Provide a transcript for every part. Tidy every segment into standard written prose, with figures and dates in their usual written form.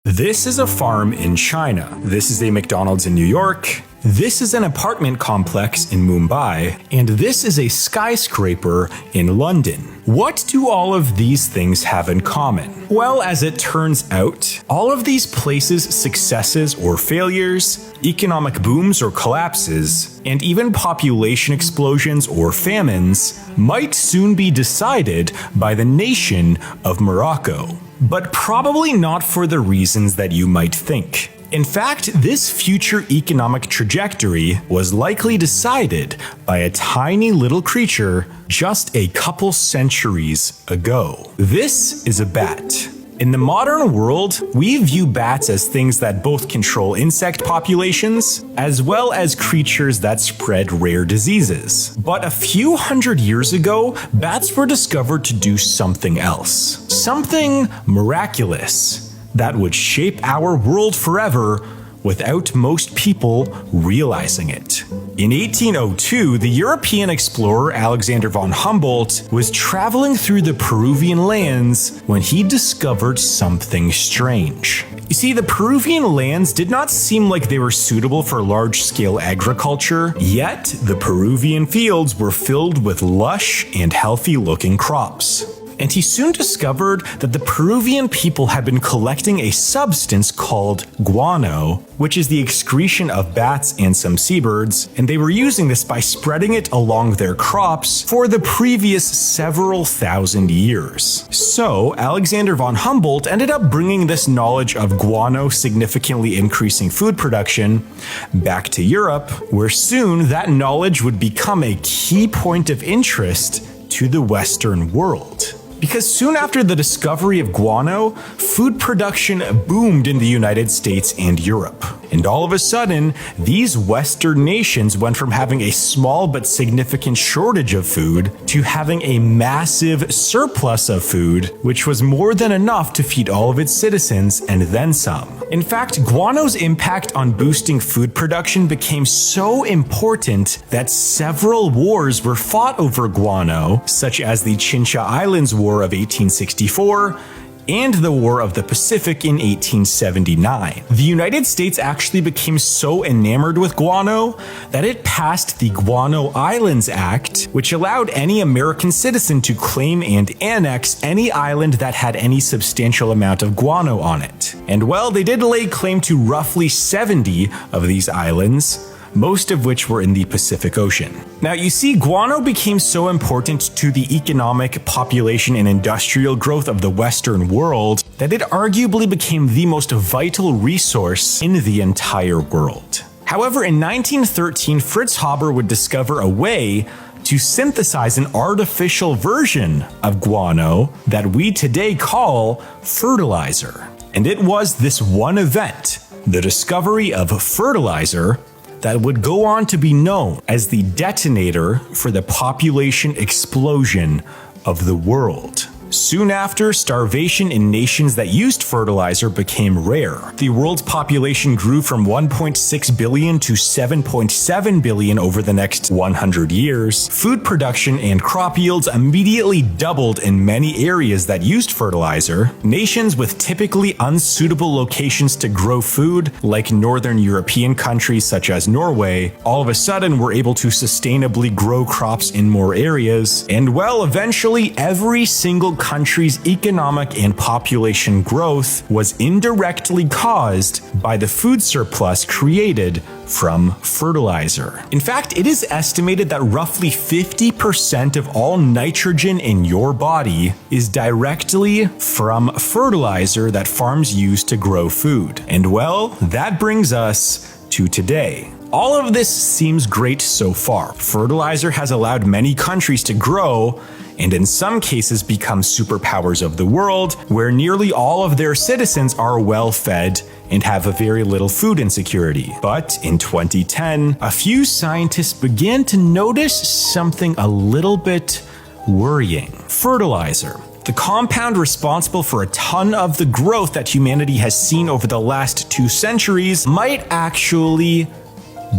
This is a farm in China. This is a McDonald's in New York. This is an apartment complex in Mumbai. And this is a skyscraper in London. What do all of these things have in common? Well, as it turns out, all of these places' successes or failures, economic booms or collapses, and even population explosions or famines might soon be decided by the nation of Morocco. But probably not for the reasons that you might think. In fact, this future economic trajectory was likely decided by a tiny little creature just a couple centuries ago. This is a bat. In the modern world, we view bats as things that both control insect populations, as well as creatures that spread rare diseases. But a few hundred years ago, bats were discovered to do something else. Something miraculous that would shape our world forever without most people realizing it. In 1802, the European explorer Alexander von Humboldt was traveling through the Peruvian lands when he discovered something strange. You see, the Peruvian lands did not seem like they were suitable for large-scale agriculture, yet the Peruvian fields were filled with lush and healthy-looking crops. And he soon discovered that the Peruvian people had been collecting a substance called guano, which is the excretion of bats and some seabirds, and they were using this by spreading it along their crops for the previous several thousand years. So, Alexander von Humboldt ended up bringing this knowledge of guano significantly increasing food production back to Europe, where soon that knowledge would become a key point of interest to the Western world. Because soon after the discovery of guano, food production boomed in the United States and Europe. And all of a sudden, these Western nations went from having a small but significant shortage of food to having a massive surplus of food, which was more than enough to feed all of its citizens and then some. In fact, guano's impact on boosting food production became so important that several wars were fought over guano, such as the Chincha Islands War of 1864, and the War of the Pacific in 1879. The United States actually became so enamored with guano that it passed the Guano Islands Act, which allowed any American citizen to claim and annex any island that had any substantial amount of guano on it. And well, they did lay claim to roughly 70 of these islands, most of which were in the Pacific Ocean. Now you see, guano became so important to the economic, population, and industrial growth of the Western world that it arguably became the most vital resource in the entire world. However, in 1913, Fritz Haber would discover a way to synthesize an artificial version of guano that we today call fertilizer. And it was this one event, the discovery of fertilizer, that would go on to be known as the detonator for the population explosion of the world. Soon after, starvation in nations that used fertilizer became rare. The world's population grew from 1.6 billion to 7.7 billion over the next 100 years. Food production and crop yields immediately doubled in many areas that used fertilizer. Nations with typically unsuitable locations to grow food, like northern European countries such as Norway, all of a sudden were able to sustainably grow crops in more areas. And well, eventually every single country's economic and population growth was indirectly caused by the food surplus created from fertilizer. In fact, it is estimated that roughly 50% of all nitrogen in your body is directly from fertilizer that farms use to grow food. And well, that brings us to today. All of this seems great so far. Fertilizer has allowed many countries to grow and in some cases become superpowers of the world, where nearly all of their citizens are well fed and have a very little food insecurity. But in 2010, a few scientists began to notice something a little bit worrying. Fertilizer, the compound responsible for a ton of the growth that humanity has seen over the last 2 centuries, might actually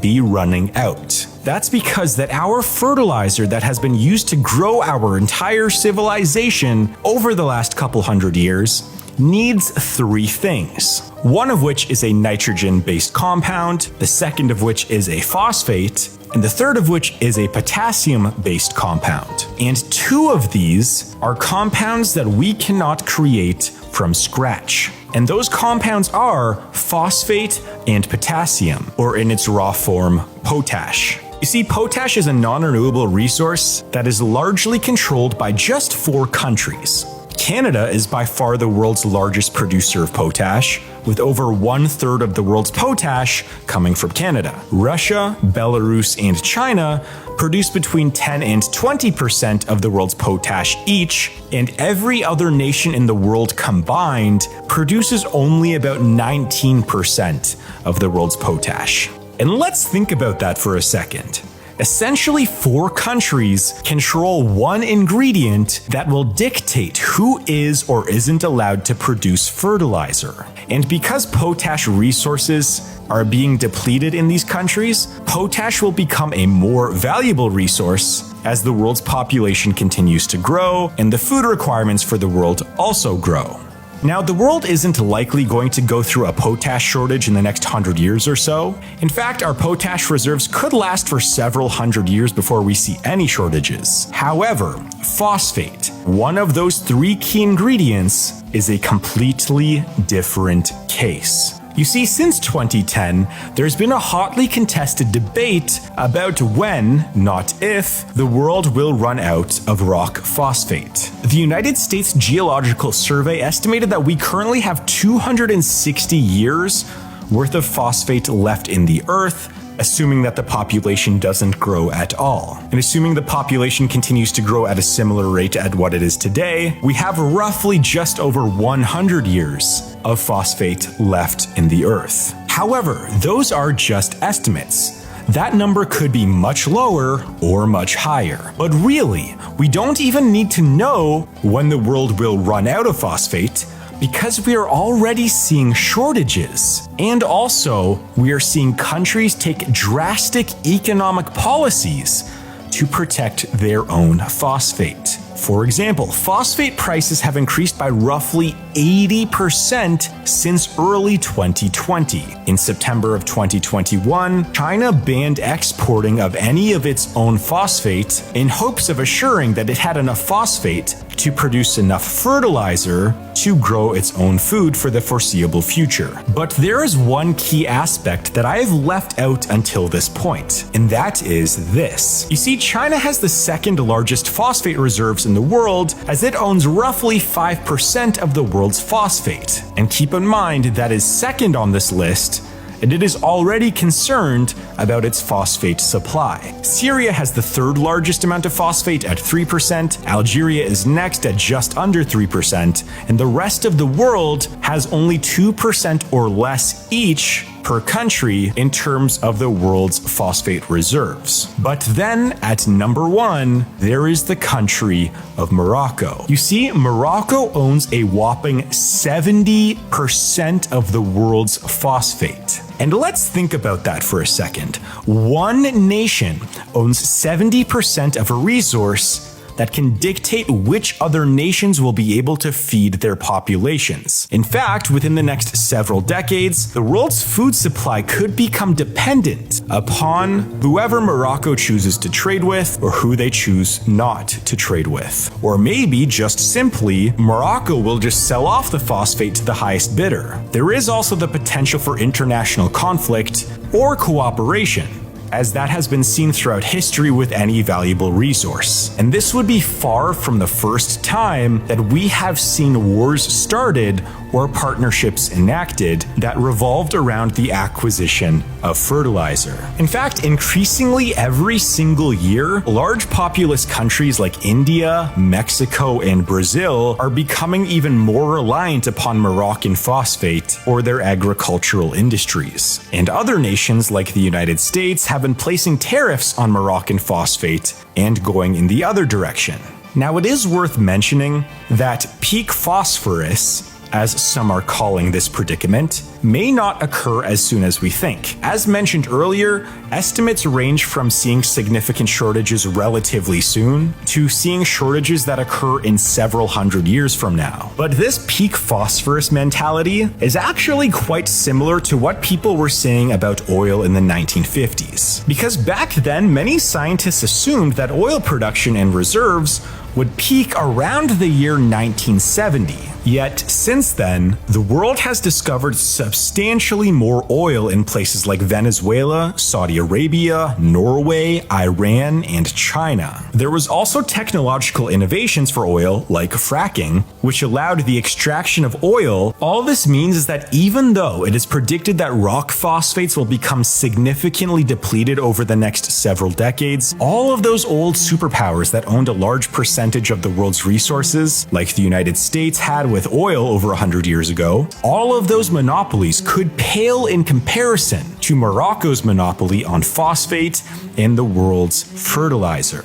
be running out. That's because that our fertilizer that has been used to grow our entire civilization over the last couple hundred years needs 3 things. one of which is a nitrogen-based compound, the second of which is a phosphate, and the third of which is a potassium-based compound. And two of these are compounds that we cannot create from scratch. And those compounds are phosphate and potassium, or in its raw form, potash. You see, potash is a non-renewable resource that is largely controlled by just 4 countries. Canada is by far the world's largest producer of potash, with over 1/3 of the world's potash coming from Canada. Russia, Belarus, and China produce between 10 and 20% of the world's potash each, and every other nation in the world combined produces only about 19% of the world's potash. And let's think about that for a second. Essentially, 4 countries control one ingredient that will dictate who is or isn't allowed to produce fertilizer. And because potash resources are being depleted in these countries, potash will become a more valuable resource as the world's population continues to grow and the food requirements for the world also grow. Now, the world isn't likely going to go through a potash shortage in the next 100 years or so. In fact, our potash reserves could last for several hundred years before we see any shortages. However, phosphate, one of those 3 key ingredients, is a completely different case. You see, since 2010, there's been a hotly contested debate about when, not if, the world will run out of rock phosphate. The United States Geological Survey estimated that we currently have 260 years worth of phosphate left in the earth, assuming that the population doesn't grow at all. And assuming the population continues to grow at a similar rate at what it is today, we have roughly just over 100 years of phosphate left in the earth. However, those are just estimates. That number could be much lower or much higher. But really, we don't even need to know when the world will run out of phosphate, because we are already seeing shortages. And also, we are seeing countries take drastic economic policies to protect their own phosphate. For example, phosphate prices have increased by roughly 80% since early 2020. In September of 2021, China banned exporting of any of its own phosphate in hopes of assuring that it had enough phosphate to produce enough fertilizer to grow its own food for the foreseeable future. But there is one key aspect that I have left out until this point, and that is this. You see, China has the second largest phosphate reserves in the world, as it owns roughly 5% of the world's phosphate. And keep in mind that is second on this list, and it is already concerned about its phosphate supply. Syria has the 3rd largest amount of phosphate at 3%, Algeria is next at just under 3%, and the rest of the world has only 2% or less each per country in terms of the world's phosphate reserves. But then at number 1, there is the country of Morocco. You see, Morocco owns a whopping 70% of the world's phosphate. And let's think about that for a second. One nation owns 70% of a resource that can dictate which other nations will be able to feed their populations. In fact, within the next several decades, the world's food supply could become dependent upon whoever Morocco chooses to trade with or who they choose not to trade with. Or maybe just simply, Morocco will just sell off the phosphate to the highest bidder. There is also the potential for international conflict or cooperation, as that has been seen throughout history with any valuable resource. And this would be far from the first time that we have seen wars started or partnerships enacted that revolved around the acquisition of fertilizer. In fact, increasingly every single year, large populous countries like India, Mexico, and Brazil are becoming even more reliant upon Moroccan phosphate or their agricultural industries. And other nations like the United States have been placing tariffs on Moroccan phosphate and going in the other direction. Now, it is worth mentioning that peak phosphorus as some are calling this predicament, may not occur as soon as we think. As mentioned earlier, estimates range from seeing significant shortages relatively soon to seeing shortages that occur in several hundred years from now. But this peak phosphorus mentality is actually quite similar to what people were saying about oil in the 1950s. Because back then, many scientists assumed that oil production and reserves would peak around the year 1970. Yet, since then, the world has discovered substantially more oil in places like Venezuela, Saudi Arabia, Norway, Iran, and China. There was also technological innovations for oil, like fracking, which allowed the extraction of oil. All this means is that even though it is predicted that rock phosphates will become significantly depleted over the next several decades, all of those old superpowers that owned a large percentage of the world's resources, like the United States had with oil over 100 years ago, all of those monopolies could pale in comparison to Morocco's monopoly on phosphate and the world's fertilizer.